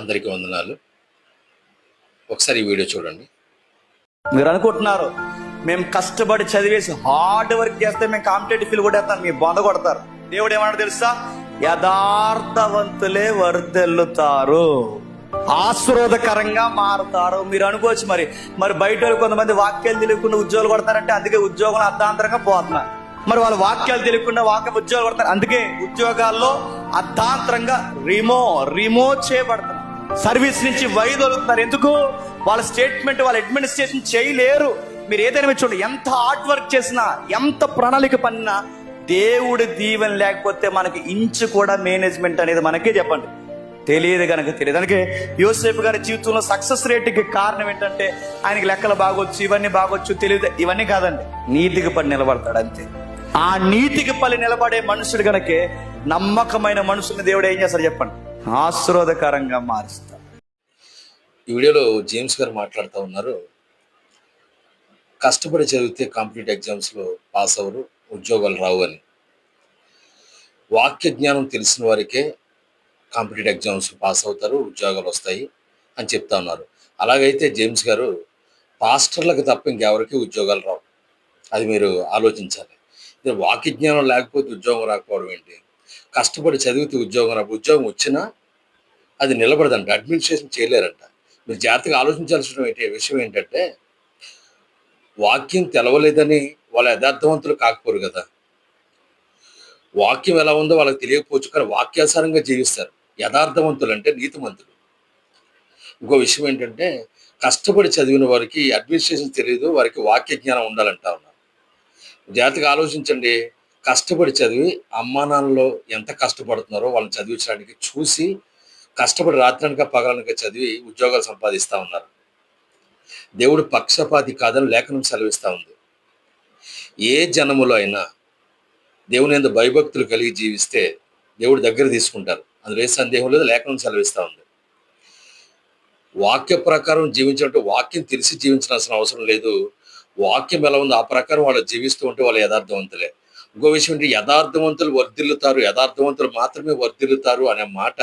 అందరికీ వందనాలు. ఒకసారి ఈ వీడియో చూడండి. మీరు అనుకుంటున్నారు మేము కష్టపడి చదివేసి హార్డ్ వర్క్ చేస్తే మేము కాంపిటేటివ్ ఫీల్ కొట్టేస్తాను, మీ బొంద కొడతారు. దేవుడు ఏమన్నాడు తెలుసా? యథార్థవంతులే వర్ధిల్లుతారు, ఆశీర్వాదకరంగా మారుతారు. మీరు అనుకోవచ్చు మరి బయట వాళ్ళు కొంతమంది వాక్యాలు తెలియకుండా ఉద్యోగాలు కొడతారంటే అందుకే ఉద్యోగం అర్ధాంతరంగా పోతున్నారు. మరి వాళ్ళు వాక్యాలు తెలియకుండా ఉద్యోగాలు కొడతారు, అందుకే ఉద్యోగాల్లో అర్ధాంతరంగా రిమూవ్ చేయబడతారు. సర్వీస్ నుంచి వైదొలుగుతున్నారు. ఎందుకు? వాళ్ళ స్టేట్మెంట్, వాళ్ళ అడ్మినిస్ట్రేషన్ చేయలేరు. మీరు ఏదైనా చూడండి, ఎంత హార్డ్ వర్క్ చేసినా, ఎంత ప్రణాళిక పనినా, దేవుడి దీవెన లేకపోతే మనకి ఇంచు కూడా మేనేజ్మెంట్ అనేది మనకే చెప్పండి తెలియదు కనుక తెలియదు. అందుకే యోసేపు గారి జీవితంలో సక్సెస్ రేట్కి కారణం ఏంటంటే ఆయనకి లెక్కలు బాగొచ్చు, ఇవన్నీ బాగొచ్చు, తెలియదు, ఇవన్నీ కాదండి. నీతికి పడి నిలబడతాడు అంతే. ఆ నీతికి పడి నిలబడే మనుషుడు కనుకే నమ్మకమైన మనుషుల్ని దేవుడు ఏం చేస్తాడు చెప్పండి? ఆశీర్వాదకరంగా మారుస్తారు. ఈ వీడియోలో జేమ్స్ గారు మాట్లాడుతూ ఉన్నారు, కష్టపడి చదివితే కాంపిటేటివ్ ఎగ్జామ్స్లో పాస్ అవ్వరు, ఉద్యోగాలు రావు అని. వాక్య జ్ఞానం తెలిసిన వారికే కాంపిటేటివ్ ఎగ్జామ్స్ పాస్ అవుతారు, ఉద్యోగాలు వస్తాయి అని చెప్తా ఉన్నారు. అలాగైతే జేమ్స్ గారు పాస్టర్లకు తప్ప ఇంకెవరికి ఉద్యోగాలు రావు. అది మీరు ఆలోచించాలి. వాక్య జ్ఞానం లేకపోతే ఉద్యోగం రాకపోవడం ఏంటి? కష్టపడి చదివితే ఉద్యోగం రావు, ఉద్యోగం వచ్చినా అది నిలబడదంట, అడ్మినిస్ట్రేషన్ చేయలేరంట. మీరు జాగ్రత్తగా ఆలోచించాల్సిన విషయం ఏంటంటే, వాక్యం తెలవలేదని వాళ్ళ యథార్థవంతులు కాకపోరు కదా. వాక్యం ఎలా ఉందో వాళ్ళకి తెలియకపోవచ్చు, కానీ వాక్యానుసారంగా జీవిస్తారు. యథార్థవంతులు అంటే నీతిమంతులు. ఇంకో విషయం ఏంటంటే, కష్టపడి చదివిన వారికి అడ్మినిస్ట్రేషన్ తెలియదు, వారికి వాక్య జ్ఞానం ఉండాలంటా ఉన్నారు. జాగ్రత్తగా ఆలోచించండి. కష్టపడి చదివి అమ్మానాన్నలో ఎంత కష్టపడుతున్నారో వాళ్ళని చదివించడానికి చూసి కష్టపడి రాత్రనక పగలనక చదివి ఉద్యోగాలు సంపాదిస్తూ ఉన్నారు. దేవుడు పక్షపాతి కాదని లేఖనం సెలవిస్తూ ఉంది. ఏ జనములో అయినా దేవుని యందు భయభక్తులు కలిగి జీవిస్తే దేవుడు దగ్గర తీసుకుంటారు, అందులో ఏ సందేహం లేదు. లేఖనం సెలవిస్తూ ఉంది. వాక్య ప్రకారం జీవించాలంటే వాక్యం తెలిసి జీవించాల్సిన అవసరం లేదు. వాక్యం ఎలా ఉందో ఆ ప్రకారం వాళ్ళు జీవిస్తూ ఉంటే వాళ్ళు యథార్థవంతులే. ఇంకో విషయం ఏంటి, యథార్థవంతులు వర్ధిల్లుతారు, యథార్థవంతులు మాత్రమే వర్ధిల్లుతారు అనే మాట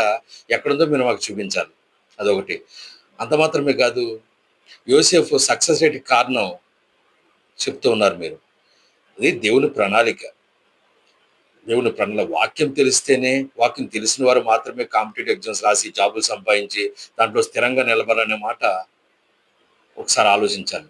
ఎక్కడుందో మీరు మాకు చూపించాలి. అదొకటి. అంత మాత్రమే కాదు, యోసేపు సక్సెస్ రేట్కి కారణం చెప్తూ ఉన్నారు మీరు. అది దేవుని ప్రణాళిక. దేవుని ప్రణాళిక. వాక్యం తెలిస్తేనే, వాక్యం తెలిసిన వారు మాత్రమే కాంపిటేటివ్ ఎగ్జామ్స్ రాసి జాబులు సంపాదించి దాంట్లో స్థిరంగా నిలబడాలనే మాట ఒకసారి ఆలోచించాలి.